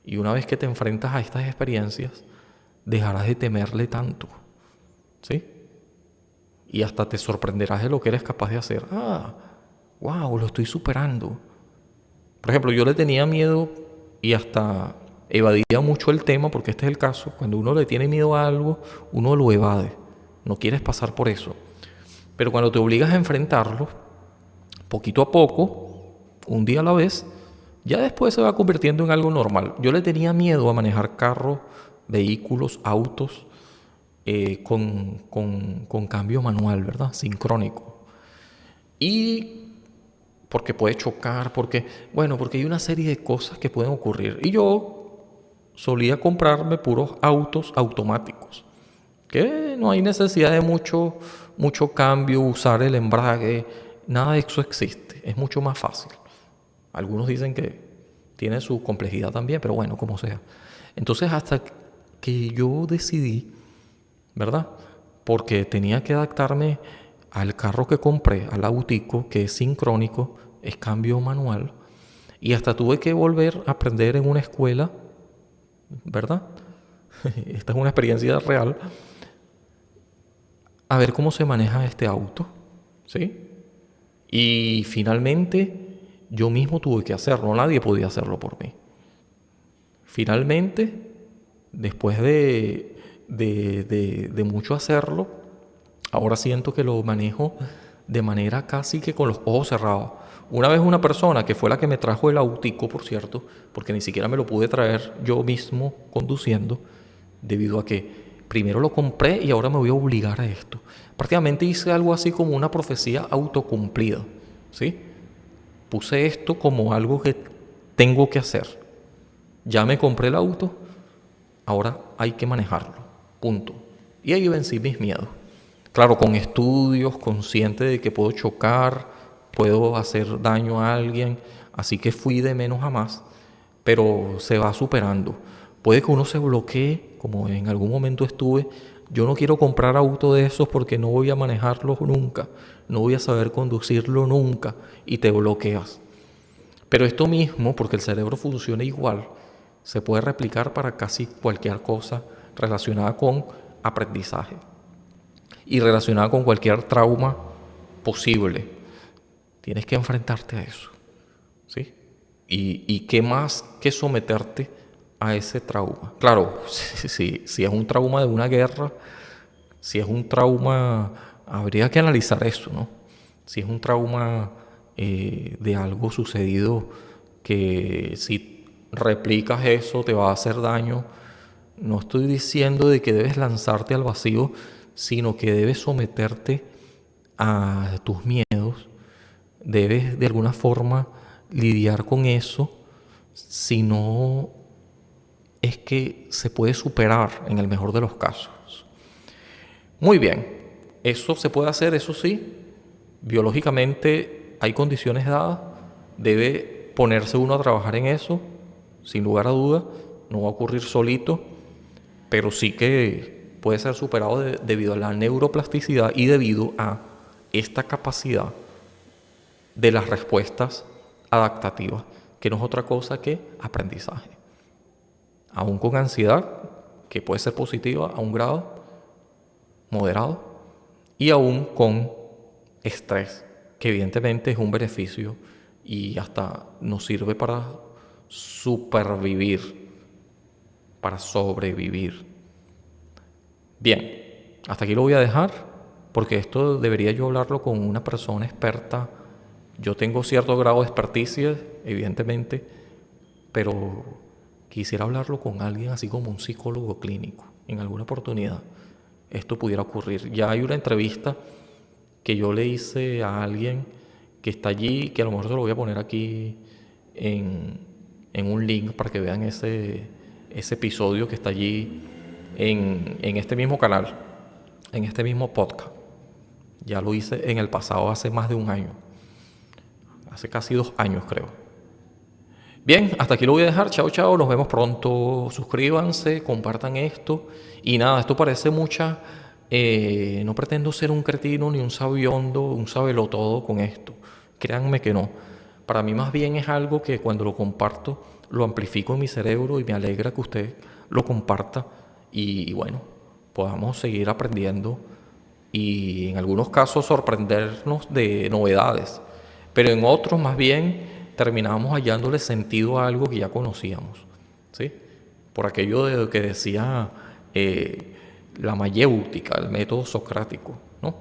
Y una vez que te enfrentas a estas experiencias, dejarás de temerle tanto, ¿sí? Y hasta te sorprenderás de lo que eres capaz de hacer. Ah, wow, lo estoy superando. Por ejemplo, yo le tenía miedo y hasta evadía mucho el tema, porque este es el caso. Cuando uno le tiene miedo a algo, uno lo evade. No quieres pasar por eso. Pero cuando te obligas a enfrentarlo, poquito a poco, un día a la vez, ya después se va convirtiendo en algo normal. Yo le tenía miedo a manejar carros, vehículos, autos, con cambio manual, ¿verdad? Sincrónico. Y porque puede chocar, porque hay una serie de cosas que pueden ocurrir. Y yo solía comprarme puros autos automáticos, que no hay necesidad de mucho cambio, usar el embrague, nada de eso existe, es mucho más fácil. Algunos dicen que tiene su complejidad también, pero bueno, como sea. Entonces, hasta que yo decidí, ¿verdad? Porque tenía que adaptarme al carro que compré, al autico, que es sincrónico, es cambio manual, y hasta tuve que volver a aprender en una escuela, ¿verdad? Esta es una experiencia real, a ver cómo se maneja este auto, ¿sí? Y finalmente yo mismo tuve que hacerlo, nadie podía hacerlo por mí. Finalmente, después de mucho hacerlo, ahora siento que lo manejo de manera casi que con los ojos cerrados. Una vez una persona, que fue la que me trajo el autico, por cierto, porque ni siquiera me lo pude traer yo mismo conduciendo, debido a que primero lo compré y ahora me voy a obligar a esto. Prácticamente hice algo así como una profecía autocumplida, ¿sí? Puse esto como algo que tengo que hacer. Ya me compré el auto, ahora hay que manejarlo, punto. Y ahí vencí mis miedos. Claro, con estudios, consciente de que puedo chocar, puedo hacer daño a alguien, así que fui de menos a más, pero se va superando. Puede que uno se bloquee, como en algún momento estuve. Yo no quiero comprar auto de esos porque no voy a manejarlo nunca, no voy a saber conducirlo nunca, y te bloqueas. Pero esto mismo, porque el cerebro funciona igual, se puede replicar para casi cualquier cosa relacionada con aprendizaje y relacionada con cualquier trauma posible. Tienes que enfrentarte a eso, ¿sí? Y qué más que someterte a ese trauma. Claro, si es un trauma de una guerra, si es un trauma, habría que analizar eso, ¿no? Si es un trauma de algo sucedido, que si replicas eso te va a hacer daño. No estoy diciendo de que debes lanzarte al vacío, sino que debes someterte a tus miedos, debes de alguna forma lidiar con eso, si no es que se puede superar en el mejor de los casos. Muy bien, eso se puede hacer, eso sí, biológicamente hay condiciones dadas, debe ponerse uno a trabajar en eso, sin lugar a duda, no va a ocurrir solito, pero sí que puede ser superado debido a la neuroplasticidad y debido a esta capacidad de las respuestas adaptativas. que no es otra cosa que aprendizaje. Aún con ansiedad, que puede ser positiva a un grado moderado, y aún con estrés, que evidentemente es un beneficio y hasta nos sirve para supervivir, para sobrevivir. Bien, hasta aquí lo voy a dejar, porque esto debería yo hablarlo con una persona experta. Yo tengo cierto grado de experticia, evidentemente, pero quisiera hablarlo con alguien así como un psicólogo clínico. En alguna oportunidad esto pudiera ocurrir. Ya hay una entrevista que yo le hice a alguien que está allí, que a lo mejor se lo voy a poner aquí en un link para que vean ese episodio que está allí en este mismo canal, en este mismo podcast. Ya lo hice en el pasado, hace más de un año. Hace casi 2 años, creo. Bien, hasta aquí lo voy a dejar. Chao, chao. Nos vemos pronto. Suscríbanse, compartan esto. Y nada, esto parece mucha... no pretendo ser un cretino ni un sabiondo, un sabelotodo con esto. Créanme que no. Para mí más bien es algo que cuando lo comparto lo amplifico en mi cerebro y me alegra que usted lo comparta. Y bueno, podamos seguir aprendiendo y en algunos casos sorprendernos de novedades, pero en otros más bien terminamos hallándole sentido a algo que ya conocíamos, ¿sí? Por aquello de que decía la mayéutica, el método socrático, ¿no?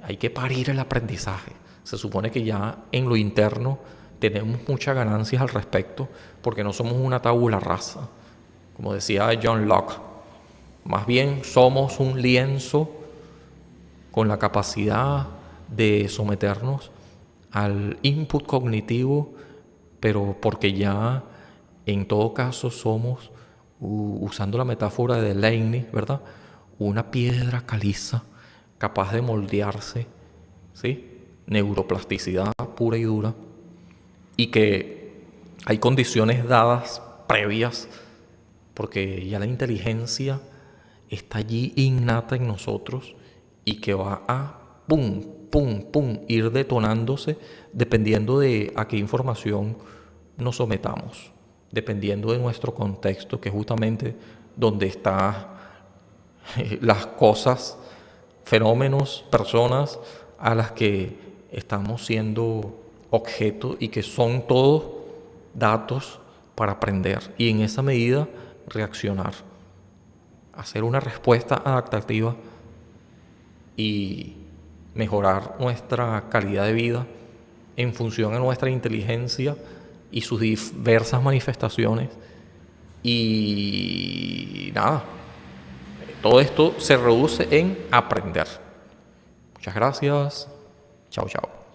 Hay que parir el aprendizaje. Se supone que ya en lo interno tenemos muchas ganancias al respecto porque no somos una tabula rasa, como decía John Locke. Más bien somos un lienzo con la capacidad de someternos al input cognitivo, pero porque ya en todo caso somos, usando la metáfora de Leibniz, ¿verdad? Una piedra caliza capaz de moldearse, ¿sí? Neuroplasticidad pura y dura, y que hay condiciones dadas previas, porque ya la inteligencia está allí innata en nosotros y que va a pum, pum, pum, ir detonándose dependiendo de a qué información nos sometamos, dependiendo de nuestro contexto, que es justamente donde están las cosas, fenómenos, personas a las que estamos siendo objeto y que son todos datos para aprender y en esa medida reaccionar, hacer una respuesta adaptativa y mejorar nuestra calidad de vida en función a nuestra inteligencia y sus diversas manifestaciones. Y nada, todo esto se reduce en aprender. Muchas gracias. Chao, chao.